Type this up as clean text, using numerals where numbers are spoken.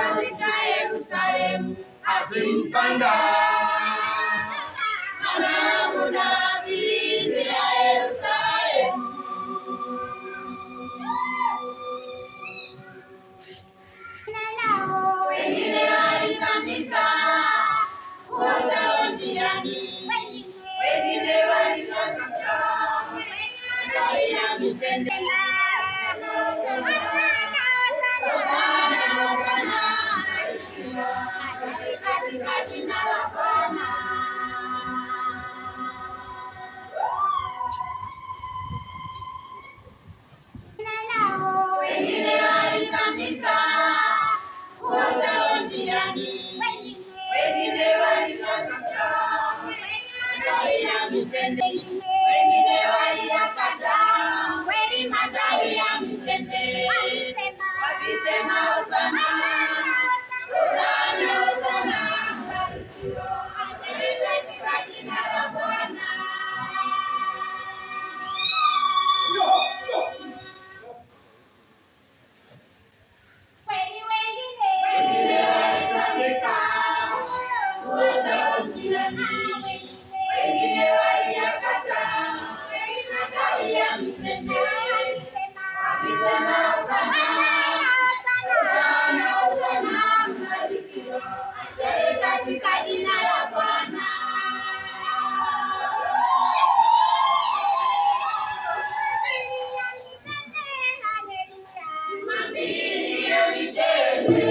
katika Yerusalemu akimpanda anamunadhiri ya Yerusalemu. Wengine walitandika wote njiani, wengine walitandika ndani ya mitende. Katika jina la Bwana. Wengine walitandika wote njiani, wengine walitandika ndani ya mitende, wengine waliyakata matawi ya mitende wakisema Hosana, Hosana, Hosana, mbarikiwa katika jina la Bwana. Wengine walitandika wote njiani, wengine waliyakata matawi ya mitende wakisema Hosana, Hosana, Hosana, mbarikiwa katika jina la Bwana. Mahubiri ya mitende.